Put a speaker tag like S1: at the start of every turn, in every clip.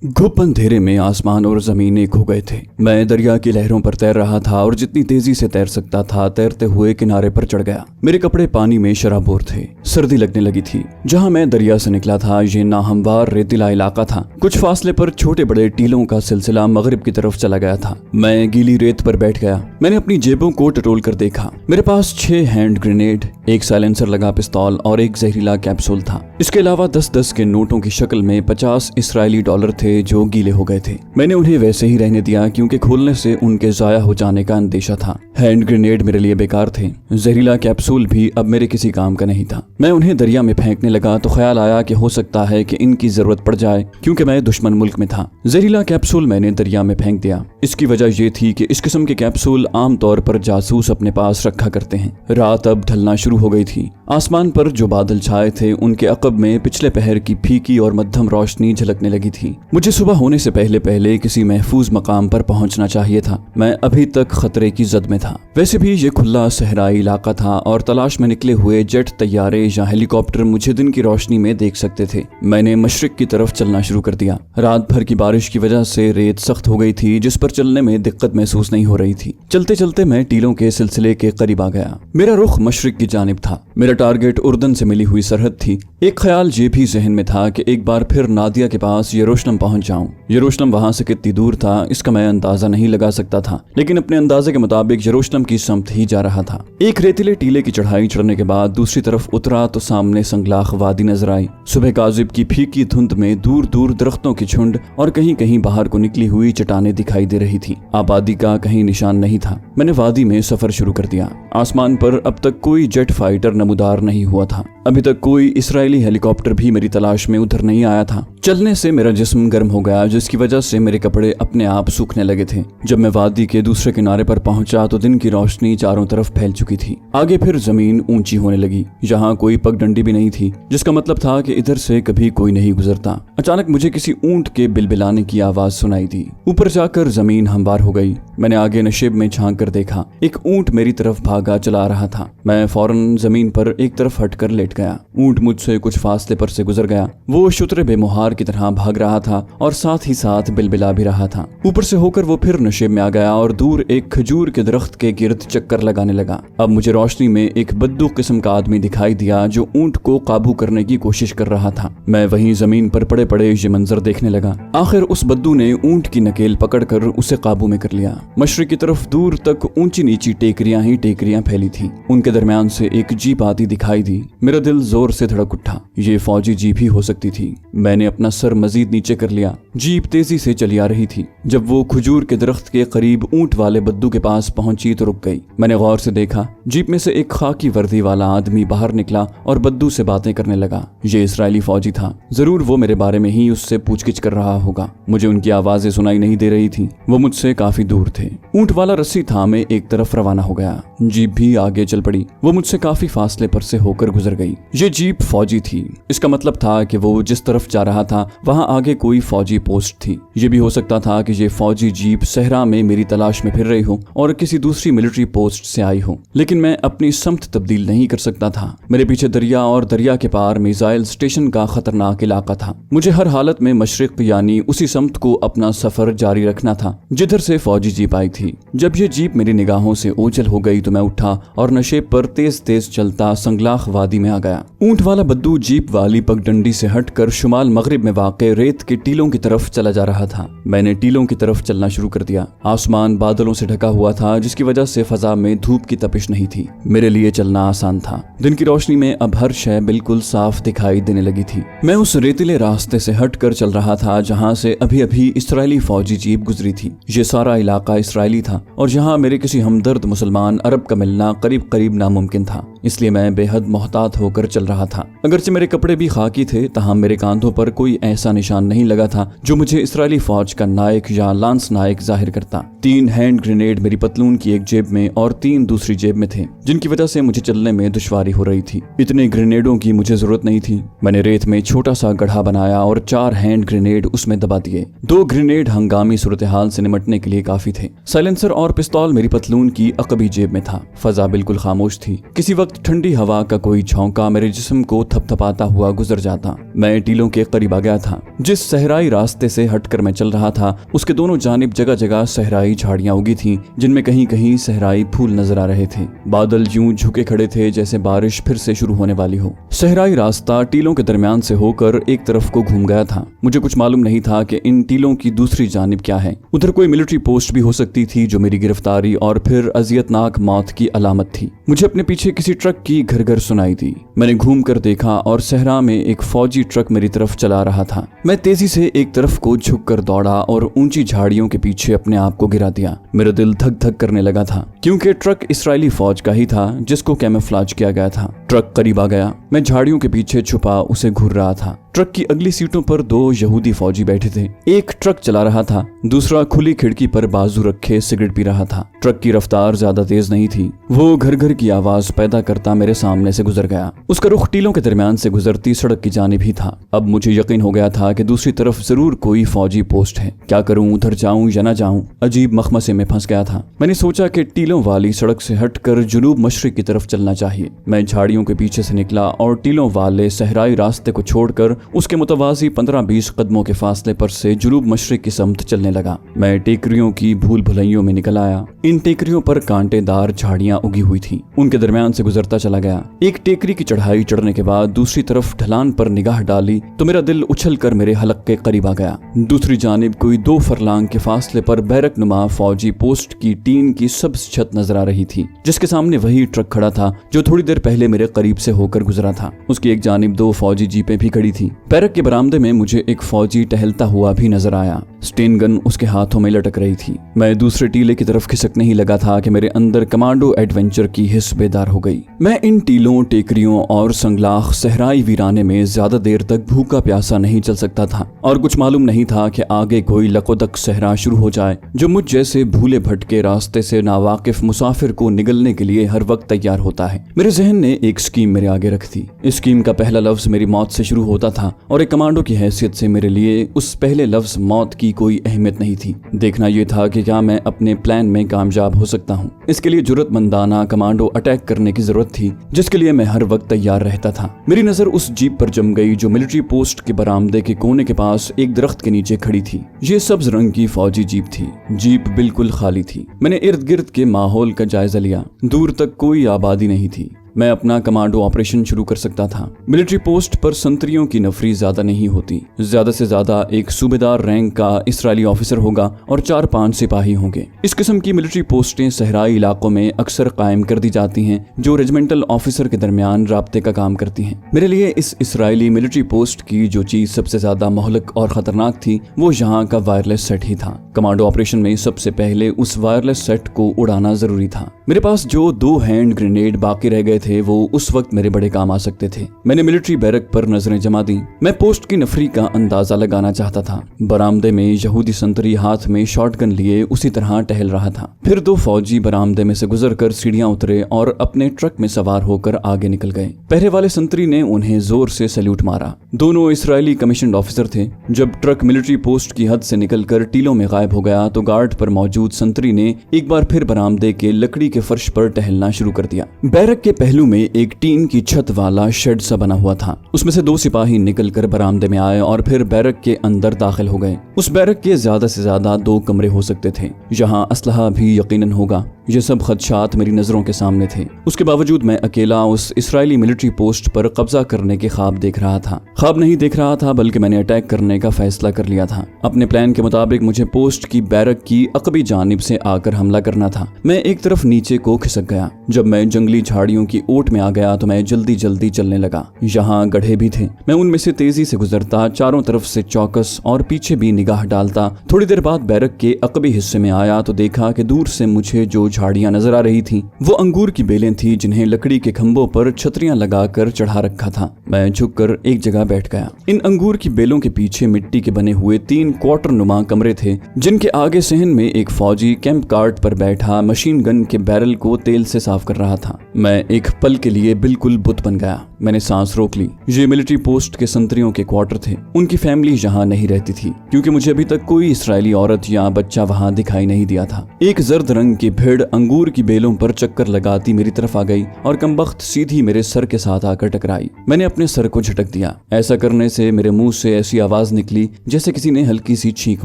S1: घुप अंधेरे में आसमान और जमीन एक हो गए थे। मैं दरिया की लहरों पर तैर रहा था और जितनी तेजी से तैर सकता था तैरते हुए किनारे पर चढ़ गया। मेरे कपड़े पानी में शराबोर थे। सर्दी लगने लगी थी। जहां मैं दरिया से निकला था ये नाहमवार रेतीला इलाका था। कुछ फासले पर छोटे बड़े टीलों का सिलसिला मगरिब की तरफ चला गया था। मैं गीली रेत पर बैठ गया। मैंने अपनी जेबों को टटोल कर देखा। मेरे पास 6 हैंड ग्रेनेड, एक साइलेंसर लगा पिस्तौल और एक जहरीला कैप्सूल था। इसके अलावा 10-10 के नोटों की शक्ल में 50 इस्राएली डॉलर थे जो गीले हो गए थे। मैंने उन्हें वैसे ही रहने दिया क्योंकि खोलने से उनके जाया हो जाने का अंदेशा था। हैंड ग्रेनेड मेरे लिए बेकार थे। जहरीला कैप्सूल भी अब मेरे किसी काम का नहीं था। मैं उन्हें दरिया में फेंकने लगा तो ख्याल आया कि हो सकता है कि इनकी जरूरत पड़ जाए क्योंकि मैं दुश्मन मुल्क में था। जहरीला कैप्सूल मैंने दरिया में फेंक दिया। इसकी वजह यह थी कि इस किस्म के कैप्सूल आमतौर पर जासूस अपने पास रखा करते हैं। रात अब ढलना शुरू हो गई थी। आसमान पर जो बादल छाए थे उनके अकब में पिछले पहर की फीकी और मध्यम रोशनी झलकने लगी थी। मुझे सुबह होने से पहले पहले किसी महफूज मकाम पर पहुंचना चाहिए था। मैं अभी तक खतरे की जद में था। वैसे भी ये खुला सहराई इलाका था और तलाश में निकले हुए जेट, तैयारे या हेलीकॉप्टर मुझे दिन की रोशनी में देख सकते थे। मैंने मशरिक की तरफ चलना शुरू कर दिया। रात भर की बारिश की वजह से रेत सख्त हो गई थी जिस पर चलने में दिक्कत महसूस नहीं हो रही थी। चलते चलते मैं टीलों के सिलसिले के करीब आ गया। मेरा रुख मशरिक की जानिब था। मेरा टारगेट उर्दन से मिली हुई सरहद थी। एक ख्याल ये भी जहन में था कि एक बार फिर नादिया के पास यरूशलेम पहुंच जाऊं। यरूशलेम वहां से कितनी दूर था इसका मैं अंदाजा नहीं लगा सकता था, लेकिन अपने अंदाजे के मुताबिक यरूशलेम की समत ही जा रहा था। एक रेतीले टीले की चढ़ाई चढ़ने के बाद दूसरी तरफ उतरा तो सामने संगलाख वादी नजर आई। सुबह काजिब की फीकी धुंध में दूर दूर दरख्तों की झुंड और कहीं कहीं बाहर को निकली हुई चट्टानें दिखाई दे रही थी। आबादी का कहीं निशान नहीं था। मैंने वादी में सफर शुरू कर दिया। आसमान पर अब तक कोई जेट फाइटर नमूदार नहीं हुआ था। अभी तक कोई इस्राएली हेलीकॉप्टर भी मेरी तलाश में उधर नहीं आया था। चलने से मेरा जिस्म गर्म हो गया जिसकी वजह से मेरे कपड़े अपने आप सूखने लगे थे। जब मैं वादी के दूसरे किनारे पर पहुंचा तो दिन की रोशनी चारों तरफ फैल चुकी थी। आगे फिर जमीन ऊंची होने लगी। यहाँ कोई पगडंडी भी नहीं थी जिसका मतलब था कि इधर से कभी कोई नहीं गुजरता। अचानक मुझे किसी ऊंट के बिलबिलाने की आवाज सुनाई दी। ऊपर जाकर जमीन हमवार हो गई। मैंने आगे नशेब में झांक कर देखा। एक ऊंट मेरी तरफ भागा चला रहा था। मैं फौरन जमीन पर एक तरफ हटकर लेट गया। ऊंट मुझसे कुछ फासले पर से गुजर गया। वो शुतरे बेमुहार की तरह भाग रहा था और साथ ही साथ बिलबिला भी रहा था। ऊपर से होकर वो फिर नशेब में आ गया और दूर एक खजूर के दरख्त के गिर्द चक्कर लगाने लगा। अब मुझे रोशनी में एक बद्दू किस्म का आदमी दिखाई दिया जो ऊंट को काबू करने की कोशिश कर रहा था। मैं वहीं जमीन पर पड़े पड़े ये मंजर देखने लगा। आखिर उस बद्दू ने ऊंट की नकेल पकड़कर उसे काबू में कर लिया। मशरिक की तरफ दूर तक ऊंची नीची टेकरियां ही टेकरियां फैली थी। उनके दरमियान से एक जीप आती दिखाई दी। मेरा दिल जोर से धड़क उठा। ये फौजी जीप ही हो सकती थी। मैंने अपना सर मजीद नीचे कर लिया। जीप तेजी से चली आ रही थी। जब वो खजूर के दरख्त के करीब ऊंट वाले बद्दू के पास पहुंची तो रुक गई। मैंने गौर से देखा। जीप में से एक खाकी वर्दी वाला आदमी बाहर निकला और बद्दू से बातें करने लगा। ये इस्राएली फौजी था। जरूर वो मेरे बारे में ही उससे पूछगिछ कर रहा होगा। मुझे उनकी आवाजें सुनाई नहीं दे रही थी। वो मुझसे काफी दूर थे। ऊंट वाला रस्सी थामे एक तरफ रवाना हो गया। जीप भी आगे चल पड़ी। वो मुझसे काफी फासले पर से होकर गुजर गई। ये जीप फौजी थी। इसका मतलब था कि वो जिस तरफ जा रहा था वहां आगे कोई फौजी पोस्ट थी। ये भी हो सकता था कि ये फौजी जीप सहरा में मेरी तलाश में फिर रही हो और किसी दूसरी मिलिट्री पोस्ट से आई हो, लेकिन मैं अपनी समत तब्दील नहीं कर सकता था। मेरे पीछे दरिया और दरिया के पार मिसाइल स्टेशन का खतरनाक इलाका था। मुझे हर हालत में मशरिक यानी उसी समत को अपना सफर जारी रखना था जिधर से फौजी जीप आई थी। जब ये जीप मेरी निगाहों से ओझल हो गई तो मैं उठा और नशेब पर तेज तेज चलता संगलाख वादी में आ गया। ऊंट वाला बद्दू जीप वाली पगडंडी से हटकर शुमाल मगरिब में वाक़े रेत के टीलों की तरफ चला जा रहा था। मैंने टीलों की तरफ चलना शुरू कर दिया। आसमान बादलों से ढका हुआ था जिसकी वजह से फजा में धूप की तपिश नहीं थी। मेरे लिए चलना आसान था। दिन की रोशनी में अब हर शय बिल्कुल साफ दिखाई देने लगी थी। मैं उस रेतीले रास्ते से हटकर चल रहा था जहां से अभी अभी इस्राएली फौजी जीप गुजरी थी। ये सारा इलाका इस्राएली था और यहाँ मेरे किसी हमदर्द मुसलमान अरब का मिलना करीब करीब नामुमकिन था। इसलिए मैं बेहद मोहतात होकर चल रहा था। अगरचे मेरे कपड़े भी खाकी थे तहां मेरे कांधों पर कोई ऐसा निशान नहीं लगा था जो मुझे इस्राएली फौज का नायक या लांस नायक जाहिर करता। 3 हैंड ग्रेनेड मेरी पतलून की एक जेब में और 3 दूसरी जेब में थे जिनकी वजह से मुझे चलने में दुश्वारी हो रही थी। इतने ग्रेनेडों की मुझे जरूरत नहीं थी। मैंने रेत में छोटा सा गड्ढा बनाया और 4 हैंड ग्रेनेड उसमें दबा दिए। 2 ग्रेनेड हंगामी सूरत हाल से निमटने के लिए काफी थे। साइलेंसर और पिस्तौल मेरी पतलून की अकबी जेब में था। फजा बिल्कुल खामोश थी। किसी वक्त वक्त ठंडी हवा का कोई झोंका मेरे जिस्म को थपथपाता हुआ गुजर जाता। मैं टीलों के करीब आ गया था। जिस सहराई रास्ते से हटकर मैं चल रहा था उसके दोनों जानिब जगह जगह सहराई झाड़ियां उगी थीं, जिनमें कहीं कहीं सहराई फूल नजर आ रहे थे। बादल यूं झुके खड़े थे जैसे बारिश फिर से शुरू होने वाली हो। सहराई रास्ता टीलों के दरमियान से होकर एक तरफ को घूम गया था। मुझे कुछ मालूम नहीं था कि इन टीलों की दूसरी जानिब क्या है। उधर कोई मिलिट्री पोस्ट भी हो सकती थी जो मेरी गिरफ्तारी और फिर अजियतनाक मौत की अलामत थी। मुझे अपने पीछे किसी ट्रक की घर सुनाई दी। मैंने घूम कर देखा और सहरा में एक फौजी ट्रक मेरी तरफ चला रहा था। मैं तेजी से एक तरफ को झुककर दौड़ा और ऊंची झाड़ियों के पीछे अपने आप को गिरा दिया। मेरा दिल धक धक करने लगा था क्योंकि ट्रक इसराइली फौज का ही था जिसको कैमोफ्लेज किया गया था। ट्रक करीब आ गया। मैं झाड़ियों के पीछे छुपा उसे घूर रहा था। ट्रक की अगली सीटों पर 2 यहूदी फौजी बैठे थे। एक ट्रक चला रहा था, दूसरा खुली खिड़की पर बाजू रखे सिगरेट पी रहा था। ट्रक की रफ्तार ज्यादा तेज नहीं थी। वो घर घर की आवाज पैदा करता मेरे सामने से गुजर गया। उसका रुख टीलों के दरमियान से गुजरती सड़क की जानिब ही था। अब मुझे यकीन हो गया था कि दूसरी तरफ जरूर कोई फौजी पोस्ट है। क्या करूं, उधर जाऊं या न जाऊं? अजीब मखमसे में फंस गया था। मैंने सोचा कि टीलों वाली सड़क से हटकर जुनूब मशरिक की तरफ चलना चाहिए। मैं झाड़ियों के पीछे से निकला और टीलों वाले सहराई रास्ते को छोड़कर उसके मुतवाज़ी 15-20 कदमों के फासले पर से जुनूब मशरिक की समत चलने लगा। मैं टेकरियों की भूल भुलैयों में निकल आया। इन टेकरियों पर कांटेदार झाड़ियां उगी हुई थी। उनके दरमियान से गुजरता चला गया। एक टेकरी की चढ़ाई चढ़ने के बाद दूसरी तरफ ढलान पर निगाह डाली तो मेरा दिल उछल कर मेरे हलक के करीब आ गया। दूसरी जानिब कोई 2 फरलांग के फासले पर बैरक नुमा फौजी पोस्ट की टीन की सब्ज छत नजर आ रही थी, जिसके सामने वही ट्रक खड़ा था जो थोड़ी देर पहले मेरे करीब से होकर गुजरा था। उसकी एक जानिब 2 फौजी जीपें भी खड़ी थी। बैरक के बरामदे में मुझे एक फौजी टहलता हुआ भी नजर आया। स्टेन गन उसके हाथों में लटक रही थी। मैं दूसरे टीले की तरफ खिसकने ही लगा था कि मेरे अंदर कमांडो एडवेंचर की हिस्स बेदार हो गई। मैं इन टीलों, टेकरियों और संगलाख सहराई वीराने में ज्यादा देर तक भूखा प्यासा नहीं चल सकता था और कुछ मालूम नहीं था कि आगे कोई लकोदक सहरा शुरू हो जाए जो मुझ जैसे भूले भटके रास्ते से नावाकिफ मुसाफिर को निगलने के लिए हर वक्त तैयार होता है। मेरे जहन ने एक स्कीम मेरे आगे रख दी। इस स्कीम का पहला लफ्ज मेरी मौत से शुरू होता था और एक कमांडो की हैसियत से मेरे लिए उस पहले लफ्ज मौत की कोई अहमियत नहीं थी। देखना यह था कि क्या मैं अपने प्लान में कामयाब हो सकता हूँ। इसके लिए जुर्रतमंदाना कमांडो अटैक करने की जरूरत थी जिसके लिए मैं हर वक्त तैयार रहता था। मेरी नजर उस जीप पर जम गई जो मिलिट्री पोस्ट के बरामदे के कोने के पास एक दरख्त के नीचे खड़ी थी। ये सब्ज रंग की फौजी जीप थी। जीप बिल्कुल खाली थी। मैंने इर्द गिर्द के माहौल का जायजा लिया। दूर तक कोई आबादी नहीं थी। मैं अपना कमांडो ऑपरेशन शुरू कर सकता था। मिलिट्री पोस्ट पर संतरियों की नफरी ज्यादा नहीं होती। ज्यादा से ज्यादा एक सूबेदार रैंक का इसराइली ऑफिसर होगा और 4-5 सिपाही होंगे। इस किस्म की मिलिट्री पोस्टें सहराई इलाकों में अक्सर कायम कर दी जाती हैं जो रेजिमेंटल ऑफिसर के दरमियान राब्ते का काम करती हैं। मेरे लिए इस इसराइली मिलिट्री पोस्ट की जो चीज सबसे ज्यादा मोहलक और खतरनाक थी वो यहाँ का वायरलेस सेट ही था। कमांडो ऑपरेशन में सबसे पहले उस वायरलेस सेट को उड़ाना जरूरी था। मेरे पास जो 2 हैंड ग्रेनेड बाकी रह गए थे वो उस वक्त मेरे बड़े काम आ सकते थे। मैंने मिलिट्री बैरक पर नजरें जमा दी। मैं पोस्ट की नफरी का अंदाजा लगाना चाहता था। बरामदे में यहूदी संतरी हाथ में शॉटगन लिए उसी तरह टहल रहा था। फिर 2 फौजी बरामदे में से गुजरकर सीढ़ियां उतरे और अपने ट्रक में सवार होकर आगे निकल गए। पहले वाले संतरी ने उन्हें जोर से सैल्यूट मारा। दोनों इसराइली कमीशन्ड ऑफिसर थे। जब ट्रक मिलिट्री पोस्ट की हद से निकलकर टीलों में गायब हो गया तो गार्ड पर मौजूद संतरी ने एक बार फिर बरामदे के लकड़ी के फर्श पर टहलना शुरू कर दिया। बैरक के पहलू में एक टीन की छत वाला शेड सा बना हुआ था। उसमें से 2 सिपाही निकलकर बरामदे में आए और फिर बैरक के अंदर दाखिल हो गए। उस बैरक के ज्यादा से ज्यादा 2 कमरे हो सकते थे। यहाँ असलहा भी यकीनन होगा। ये सब खदशात मेरी नजरों के सामने थे। उसके बावजूद मैं अकेला उस इसराइली मिलिट्री पोस्ट पर कब्जा करने के ख्वाब देख रहा था। ख्वाब नहीं देख रहा था बल्कि मैंने अटैक करने का फैसला कर लिया था। अपने प्लान के मुताबिक मुझे पोस्ट की बैरक की अकबी जानिब से आकर हमला करना था। मैं एक तरफ नीचे को खिसक गया। जब मैं जंगली झाड़ियों की ओट में आ गया तो मैं जल्दी जल्दी चलने लगा। यहाँ गड्ढे भी थे। मैं उनमें से तेजी से गुजरता, चारों तरफ से चौकस और पीछे भी निगाह डालता। थोड़ी देर बाद बैरक के अकबी हिस्से में आया तो देखा कि दूर से मुझे जो झाड़ियां नजर आ रही थी वो अंगूर की बेलें थी जिन्हें लकड़ी के खंभों पर छतरियां लगाकर चढ़ा रखा था। मैं झुककर एक जगह बैठ गया। इन अंगूर की बेलों के पीछे मिट्टी के बने हुए 3 क्वार्टर नुमा कमरे थे जिनके आगे सहन में एक फौजी कैंप कार्ट पर बैठा मशीन गन के बैरल को तेल से साफ कर रहा था। मैं एक पल के लिए बिल्कुल बुत बन गया। मैंने सांस रोक ली। ये मिलिट्री पोस्ट के संतरियों के क्वार्टर थे। उनकी फैमिली यहाँ नहीं रहती थी क्योंकि मुझे अभी तक कोई इसराइली औरत या बच्चा वहाँ दिखाई नहीं दिया था। एक जर्द रंग की भेड़ अंगूर की बेलों पर चक्कर लगाती मेरी तरफ आ गई और कमबख्त सीधी मेरे सर के साथ आकर टकराई। मैंने अपने सर को झटक दिया। ऐसा करने से मेरे मुंह से ऐसी आवाज निकली जैसे किसी ने हल्की सी छींक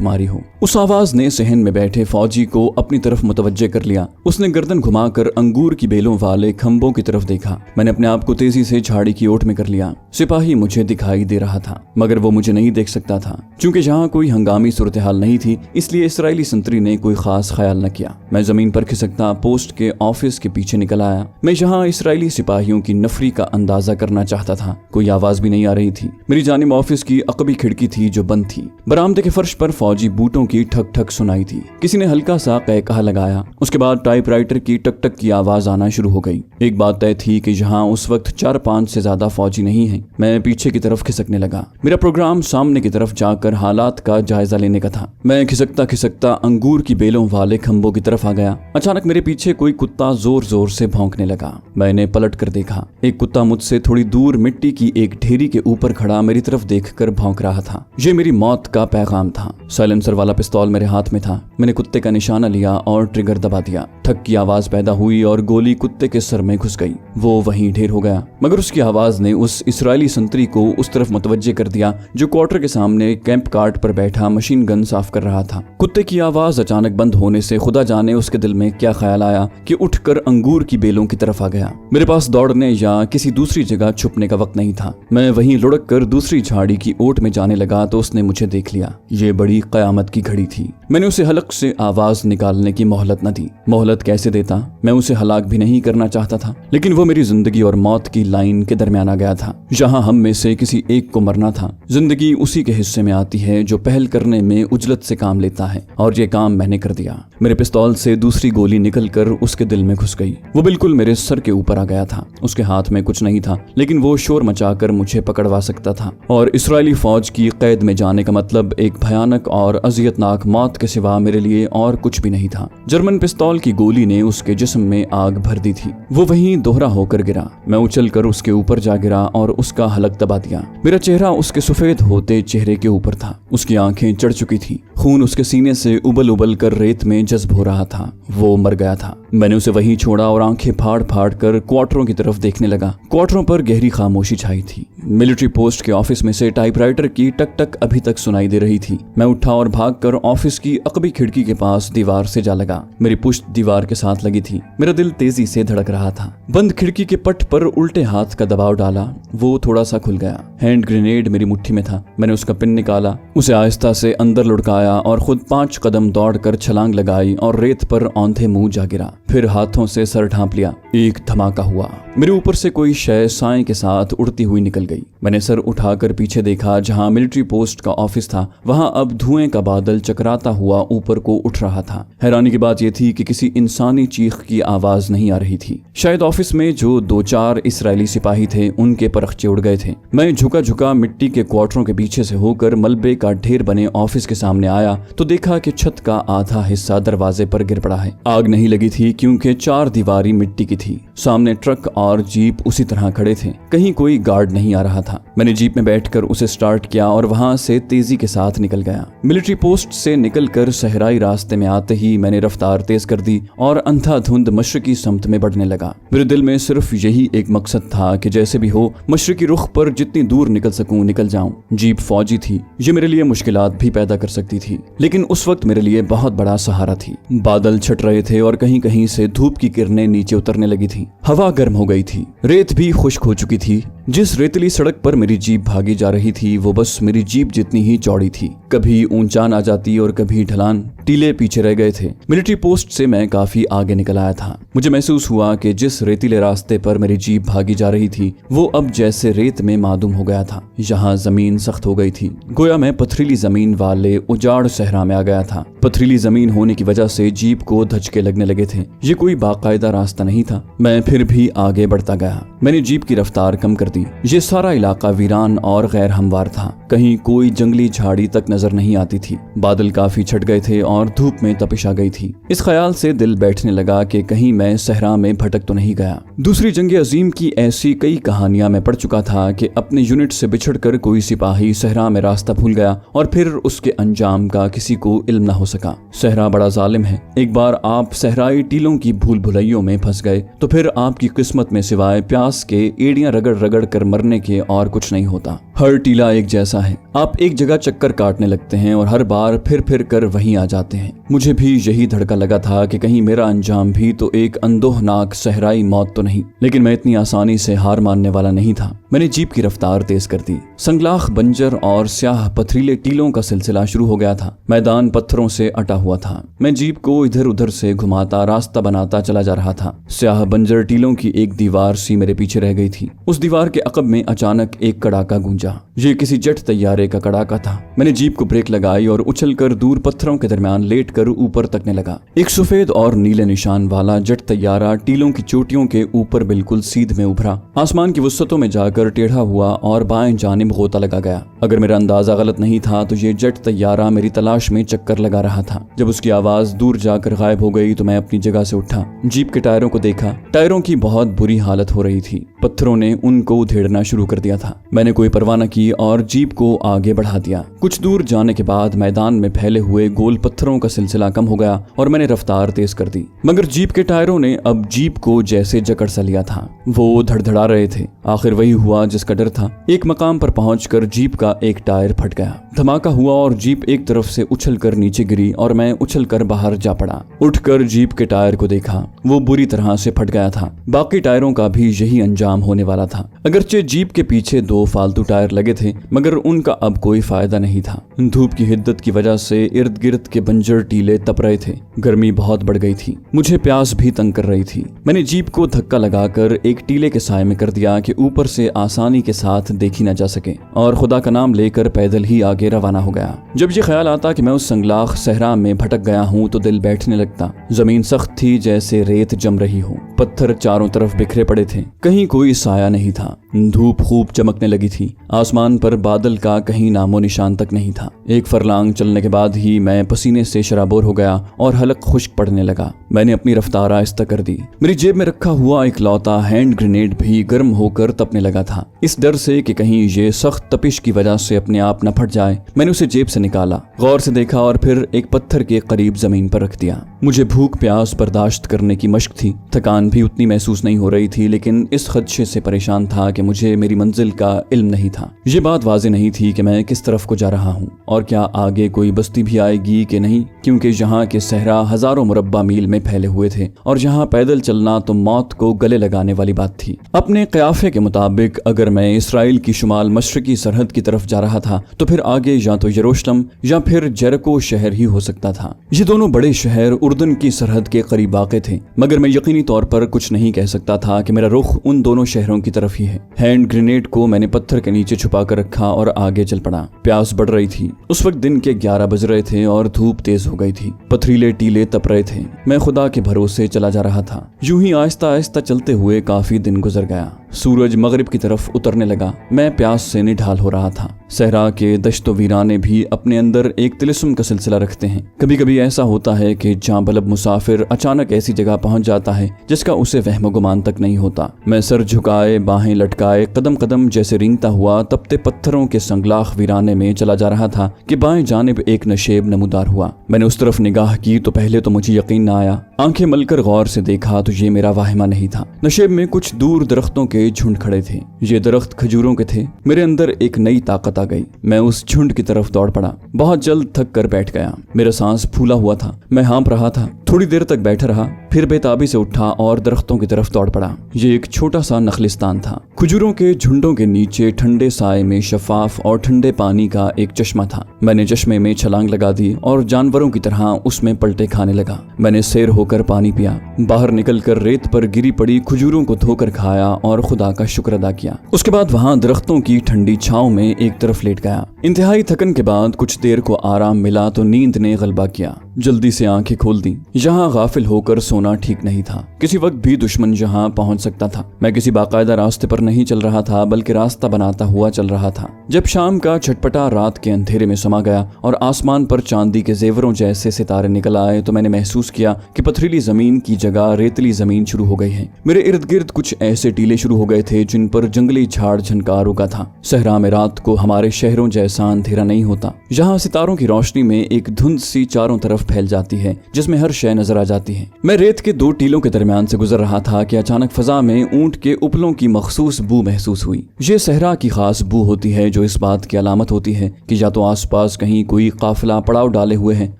S1: मारी हो। उस आवाज ने सहन में बैठे फौजी को अपनी तरफ मुतवज्जे कर लिया। उसने गर्दन घुमाकर अंगूर की बेलों वाले खंभों की तरफ देखा। मैंने अपने आप को तेजी से झाड़ी की ओट में कर लिया। सिपाही मुझे दिखाई दे रहा था मगर वो मुझे नहीं देख सकता था। चूंकि जहाँ कोई हंगामी सूरत हाल नहीं थी इसलिए इसराइली संतरी ने कोई खास ख्याल न किया। मैं जमीन पर खिसकता पोस्ट के ऑफिस के पीछे निकल आया। मैं जहाँ इसराइली सिपाहियों की नफरी का अंदाजा करना चाहता था। कोई आवाज भी नहीं आ रही थी। मेरी जानिब ऑफिस की अकबी खिड़की थी जो बंद थी। बरामदे के फर्श पर फौजी बूटों की ठक ठक सुनाई थी। किसी ने हल्का सा कहकहा लगाया। उसके बाद टाइपराइटर की टक टक की आवाज आना शुरू हो गई। एक बात तय थी कि जहाँ उस वक्त 4-5 से ज्यादा फौजी नहीं हैं। मैं पीछे की तरफ खिसकने लगा। मेरा प्रोग्राम सामने की तरफ जाकर हालात का जायजा लेने का था। मैं खिसकता खिसकता अंगूर की बेलों वाले खंभों की तरफ आ गया। अचानक मेरे पीछे कोई कुत्ता जोर जोर से भौंकने लगा। मैंने पलट कर देखा। एक कुत्ता मुझसे थोड़ी दूर मिट्टी की एक ढेरी के ऊपर खड़ा मेरी तरफ देखकर भौंक रहा था। ये मेरी मौत का पैगाम था। साइलेंसर वाला पिस्तौल मेरे हाथ में था। मैंने कुत्ते का निशाना लिया और ट्रिगर दबा दिया। ठक की आवाज पैदा हुई और गोली कुत्ते के सर में घुस गई। वो वहीं ढेर हो गया मगर उसकी आवाज ने उस इसराइली संतरी को उस तरफ मुतवज्जे कर दिया जो क्वार्टर के सामने कैंप कार्ट पर बैठा मशीन गन साफ कर रहा था। कुत्ते की आवाज अचानक बंद होने से खुदा जाने उसके दिल में क्या ख्याल आया कि उठकर अंगूर की बेलों की तरफ आ गया। मेरे पास दौड़ने या किसी दूसरी जगह छुपने का वक्त नहीं था। मैं वहीं लुढ़क कर दूसरी झाड़ी की ओट में जाने लगा तो उसने मुझे देख लिया। ये बड़ी कयामत की घड़ी थी। मैंने उसे हलक से आवाज निकालने की मोहलत न दी। मोहलत कैसे देता? मैं उसे हलाक भी नहीं करना चाहता था लेकिन वो मेरी जिंदगी और मौत की लाइन के दरमियान आ गया था। जहां हम में से किसी एक को मरना था। जिंदगी उसी के हिस्से में आती है जो पहल करने में उजलत से काम लेता है और ये काम मैंने कर दिया। मेरे पिस्तौल से दूसरी गोली निकलकर उसके दिल में घुस गई। वो बिल्कुल मेरे सर के ऊपर आ गया था। उसके हाथ में कुछ नहीं था लेकिन वो शोर मचाकर मुझे पकड़वा सकता था और इसराइली फौज की कैद में जाने का मतलब एक भयानक और अजियतनाक मौत के सिवा मेरे लिए और कुछ भी नहीं था। जर्मन पिस्तौल की गोली ने उसके जिस्म में आग भर दी थी। वो वहीं दोहरा होकर गिरा। मैं उछलकर उसके ऊपर जा गिरा और उसका हलक दबा दिया। मेरा चेहरा उसके सफेद होते चेहरे के ऊपर था। उसकी आंखें चढ़ चुकी थी। खून उसके सीने से उबल उबल कर रेत में जज्ब हो रहा था। वो मर गया था। मैंने उसे वहीं छोड़ा और आंखें फाड़ फाड़ कर क्वार्टरों की तरफ देखने लगा। क्वार्टरों पर गहरी खामोशी छाई थी। मिलिट्री पोस्ट के ऑफिस में से टाइपराइटर की टक टक अभी तक सुनाई दे रही थी। मैं उठा और भागकर ऑफिस की अकबी खिड़की के पास दीवार से जा लगा। मेरी पुश्त दीवार के साथ लगी थी। मेरा दिल तेजी से धड़क रहा था। बंद खिड़की के पट पर उल्टे हाथ का दबाव डाला। वो थोड़ा सा खुल गया। हैंड ग्रेनेड मेरी मुट्ठी में था। मैंने उसका पिन निकाला, उसे आहिस्ता से अंदर लुढ़काया और खुद 5 कदम दौड़कर छलांग लगाई और रेत पर औंधे मुंह जा गिरा। फिर हाथों से सर ढांप लिया। एक धमाका हुआ। मेरे ऊपर से कोई शय साए के साथ उड़ती हुई निकल गई। मैंने सर उठाकर पीछे देखा। जहां मिलिट्री पोस्ट का ऑफिस था वहां अब धुएं का बादल चकराता हुआ ऊपर को उठ रहा था। हैरानी की बात यह थी कि किसी इंसानी चीख की आवाज नहीं आ रही थी। शायद ऑफिस में जो 2-4 इसराइली सिपाही थे उनके परखचे उड़ गए थे। मैं झुका झुका मिट्टी के क्वार्टरों के पीछे से होकर मलबे का ढेर बने ऑफिस के सामने आया तो देखा कि छत का आधा हिस्सा दरवाजे पर गिर पड़ा है। आग नहीं लगी थी क्योंकि 4 दीवारी मिट्टी की थी। सामने ट्रक और जीप उसी तरह खड़े थे। कहीं कोई गार्ड नहीं आ रहा था। मैंने जीप में बैठकर उसे स्टार्ट किया और वहां से तेजी के साथ निकल गया। मिलिट्री पोस्ट से निकलकर सहराई रास्ते में आते ही मैंने रफ्तार तेज कर दी और अंधाधुंध मशरकी समत में बढ़ने लगा। मेरे दिल में सिर्फ यही एक मकसद था कि जैसे भी हो मशरकी रुख पर जितनी दूर निकल सकूं निकल जाऊं। जीप फौजी थी। ये मेरे लिए मुश्किलात भी पैदा कर सकती थी लेकिन उस वक्त मेरे लिए बहुत बड़ा सहारा थी। बादल छट रहे थे और कहीं कहीं से धूप की किरणें नीचे उतरने लगी थी। हवा गर्म हो गई थी। रेत भी खुश्क हो चुकी थी। जिस रेतली सड़क पर मेरी जीप भागी जा रही थी वो बस मेरी जीप जितनी ही चौड़ी थी। कभी ऊंचान आ जाती और कभी ढलान। टीले पीछे रह गए थे। मिलिट्री पोस्ट से मैं काफी आगे निकल आया था। मुझे महसूस हुआ कि जिस रेतीले रास्ते पर मेरी जीप भागी जा रही थी वो अब जैसे रेत में मादूम हो गया था। यहाँ जमीन सख्त हो गई थी। गोया मैं पथरीली जमीन वाले उजाड़ सहरा में आ गया था। पथरीली जमीन होने की वजह से जीप को धचके लगने लगे थे। ये कोई बाकायदा रास्ता नहीं था। मैं फिर भी आगे बढ़ता गया। मैंने जीप की रफ्तार कम कर दी। ये सारा इलाका वीरान और गैर हमवार था। कहीं कोई जंगली झाड़ी तक नजर नहीं आती थी। बादल काफी छट गए थे और धूप में तपिश आ गई थी। इस ख्याल से दिल बैठने लगा कि कहीं मैं सहरा में भटक तो नहीं गया। दूसरी जंग अजीम की ऐसी कई कहानियां मैं पढ़ चुका था कि अपने यूनिट से बिछड़कर कोई सिपाही सहरा में रास्ता भूल गया और फिर उसके अंजाम का किसी को इल्म न हो सका। सहरा बड़ा जालिम है। एक बार आप सहराई टीलों की भूल भुलैयों में फंस गए तो फिर आपकी किस्मत में सिवाय प्यास के एड़ियां रगड़ रगड़ कर मरने के और कुछ नहीं होता। हर टीला एक जैसा है। आप एक जगह चक्कर काटने लगते हैं और हर बार फिर कर वहीं आ जाते हैं। मुझे भी यही धड़का लगा था कि कहीं मेरा अंजाम भी तो एक अंदोहनाक सहराई मौत तो नहीं, लेकिन मैं इतनी आसानी से हार मानने वाला नहीं था। मैंने जीप की रफ्तार तेज कर दी। संगलाख, बंजर और स्याह पथरीले टीलों का सिलसिला शुरू हो गया था। मैदान पत्थरों से अटा हुआ था। मैं जीप को इधर उधर से घुमाता रास्ता बनाता चला जा रहा था। स्याह बंजर टीलों की एक दीवार सी मेरे पीछे रह गई थी। उस दीवार के अकब में अचानक एक कड़ाका गूंजा। ये किसी जेट तैयारे का कड़ाका था। मैंने जीप को ब्रेक लगाई और उछलकर दूर पत्थरों के दरमियान लेटकर ऊपर तकने लगा। एक सफेद और नीले निशान वाला जेट तैयारा टीलों की चोटियों के ऊपर बिल्कुल सीध में उभरा। आसमान की वसतों में जाकर टेढ़ा हुआ और बाएं जानिब गोता लगा गया। अगर मेरा अंदाजा गलत नहीं था तो ये जेट तैयारा मेरी तलाश में चक्कर लगा रहा था। जब उसकी आवाज दूर जाकर गायब हो गई तो मैं अपनी जगह से उठा। जीप के टायरों को देखा। टायरों की बहुत बुरी हालत हो रही थी। पत्थरों ने उनको उधेड़ना शुरू कर दिया था। मैंने कोई परवाह न की और जीप को आगे बढ़ा दिया। कुछ दूर जाने के बाद मैदान में फैले हुए गोल पत्थरों का सिलसिला कम हो गया और मैंने रफ्तार तेज कर दी। मगर जीप के टायरों ने अब जीप को जैसे जकड़ सा लिया था। वो धड़धड़ा रहे थे। आखिर वही हुआ जिसका डर था। एक मकाम पर पहुंचकर जीप का एक टायर फट गया। धमाका हुआ और जीप एक तरफ से उछलकर नीचे गिरी और मैं उछलकर बाहर जा पड़ा। उठकर जीप के टायर को देखा। वो बुरी तरह से फट गया था। बाकी टायरों का भी यही अंजाम होने वाला था। अगरचे जीप के पीछे 2 फालतू टायर लगे थे मगर उनका अब कोई फायदा नहीं था। धूप की हिद्दत की वजह से इर्द गिर्द के बंजर टीले तप रहे थे। गर्मी बहुत बढ़ गई थी। मुझे प्यास भी तंग कर रही थी। मैंने जीप को धक्का लगाकर एक टीले के साए में कर दिया कि ऊपर से आसानी के साथ देखी न जा सके और खुदा का नाम लेकर पैदल ही आगे रवाना हो गया। जब ये ख्याल आता कि मैं उस संगलाख सहरा में भटक गया हूँ तो दिल बैठने लगता। जमीन सख्त थी जैसे रेत जम रही हो। पत्थर चारों तरफ बिखरे पड़े थे। कहीं कोई साया नहीं था। धूप खूब चमकने लगी थी। आसमान पर बादल का कहीं नामो निशान तक नहीं था। एक फरलांग चलने के बाद ही मैं पसीने से शराबोर हो गया और हलक खुश्क पड़ने लगा। मैंने अपनी रफ्तार आहिस्ता कर दी। मेरी जेब में रखा हुआ एक लौता हैंड ग्रेनेड भी गर्म होकर तपने लगा था। इस डर से कि कहीं ये सख्त तपिश की वजह से अपने आप न फट जाए, मैंने उसे जेब से निकाला, गौर से देखा और फिर एक पत्थर के करीब जमीन पर रख दिया। मुझे भूख प्यास बर्दाश्त करने की मश्क थी। थकान भी उतनी महसूस नहीं हो रही थी, लेकिन इस खदशे से परेशान था कि मुझे मेरी मंजिल का इल्म नहीं था। ये बात वाज़ेह नहीं थी कि मैं किस तरफ को जा रहा हूँ और क्या आगे कोई बस्ती भी आएगी कि नहीं, क्योंकि यहाँ के सहरा हजारों मुरब्बा मील में फैले हुए थे और यहाँ पैदल चलना तो मौत को गले लगाने वाली बात थी। अपने क़याफ़े के मुताबिक अगर मैं इसराइल की शुमाल मशरकी सरहद की तरफ जा रहा था तो फिर आगे या तो यरूशलेम या फिर जेरिको शहर ही हो सकता था। ये दोनों बड़े शहर उर्दन की सरहद के करीब वाक़े थे, मगर मैं यकीनी तौर पर कुछ नहीं कह सकता था कि मेरा रुख उन दोनों शहरों की तरफ ही है। हैंड ग्रेनेड को मैंने पत्थर के नीचे छुपा कर रखा और आगे चल पड़ा। प्यास बढ़ रही थी। उस वक्त दिन के 11 बज रहे थे और धूप तेज हो गई थी। पथरीले टीले तप रहे थे। मैं खुदा के भरोसे चला जा रहा था। यूं ही आहिस्ता आहिस्ता चलते हुए काफी दिन गुजर गया। सूरज मगरिब की तरफ उतरने लगा। मैं प्यास से निढाल हो रहा था। सहरा के दश्तो वीराने भी अपने अंदर एक तिलिस्म का सिलसिला रखते हैं। कभी कभी ऐसा होता है कि जां बलब मुसाफिर अचानक ऐसी जगह पहुंच जाता है जिसका उसे वहम गुमान तक नहीं होता। मैं सर झुकाए, बाहें लटकाए, कदम कदम जैसे रेंगता हुआ तपते पत्थरों के संगलाख वीराने में चला जा रहा था कि बाएं जानिब एक नशेब नमूदार हुआ। मैंने उस तरफ निगाह की तो पहले तो मुझे यकीन न आया। आंखें मलकर गौर से देखा तो ये मेरा वाहिमा नहीं था। नशेब में कुछ दूर दरख्तों के झुंड खड़े थे। ये दरख्त खजूरों के थे। मेरे अंदर एक नई ताकत आ गई। मैं उस झुंड की तरफ दौड़ पड़ा। बहुत जल्द थक कर बैठ गया। मेरा सांस फूला हुआ था। मैं हाँप रहा था। थोड़ी देर तक बैठा रहा, फिर बेताबी से उठा और दरख्तों की तरफ दौड़ पड़ा। ये एक छोटा सा नखलिस्तान था। खजूरों के झुंडों के नीचे ठंडे साए में शफाफ और ठंडे पानी का एक चश्मा था। मैंने चश्मे में छलांग लगा दी और जानवरों की तरह उसमें पलटे खाने लगा। मैंने सैर होकर पानी पिया। बाहर निकलकर रेत पर गिरी पड़ी खजूरों को धोकर खाया और खुदा का शुक्र अदा किया। उसके बाद वहां दरख्तों की ठंडी छांव में एक तरफ लेट गया। इंतहाई थकन के बाद कुछ देर को आराम मिला तो नींद ने गलबा किया। जल्दी से आंखें खोल दी। यहाँ गाफिल होकर सोना ठीक नहीं था। किसी वक्त भी दुश्मन यहाँ पहुंच सकता था। मैं किसी बाकायदा रास्ते पर नहीं चल रहा था, बल्कि रास्ता बनाता हुआ चल रहा था। जब शाम का छटपटा रात के अंधेरे में समा गया और आसमान पर चांदी के जेवरों जैसे सितारे निकल आए तो मैंने महसूस किया कि पथरीली जमीन की जगह रेतली जमीन शुरू हो गई है। मेरे इर्द गिर्द कुछ ऐसे टीले शुरू हो गए थे जिन पर जंगली झाड़ झनकार उगा था। सहरा में रात को हमारे शहरों जैसे जैसा अंधेरा नहीं होता। यहाँ सितारों की रोशनी में एक धुंध सी चारों तरफ फैल जाती है जिसमें हर शय नजर आ जाती है। मैं रेत के 2 टीलों के दरमियान से गुजर रहा था कि अचानक फजा में ऊंट के उपलों की मखसूस बू महसूस हुई। ये सहरा की खास बू होती है जो इस बात की अलामत होती है कि या तो आसपास कहीं कोई काफिला पड़ाव डाले हुए है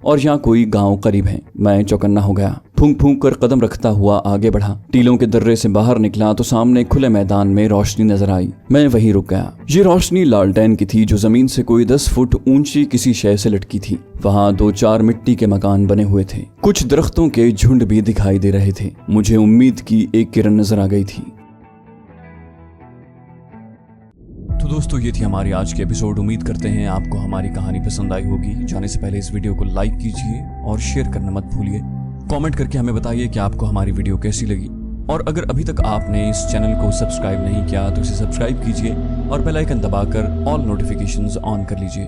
S1: और या कोई गांव करीब है। मैं चौकन्ना हो गया, फूंक फूंक कर कदम रखता हुआ आगे बढ़ा। टीलों के दर्रे से बाहर निकला तो सामने खुले मैदान में रोशनी नजर आई। मैं वहीं रुक गया। ये रोशनी लालटेन की थी जो जमीन से कोई 10 फुट ऊंची किसी शय से लटकी थी। वहाँ 2-4 मिट्टी के मकान बने हुए थे। कुछ दरख्तों के झुंड भी दिखाई दे रहे थे। मुझे उम्मीद की एक किरण नजर आ गई थी। तो दोस्तों, ये थी हमारी आज की एपिसोड। उम्मीद करते हैं आपको हमारी कहानी पसंद आई होगी। जाने से पहले इस वीडियो को लाइक कीजिए और शेयर करना मत भूलिए। कमेंट करके हमें बताइए कि आपको हमारी वीडियो कैसी लगी। और अगर अभी तक आपने इस चैनल को सब्सक्राइब नहीं किया तो इसे सब्सक्राइब कीजिए और बेल आइकन दबाकर ऑल नोटिफिकेशंस ऑन कर लीजिए।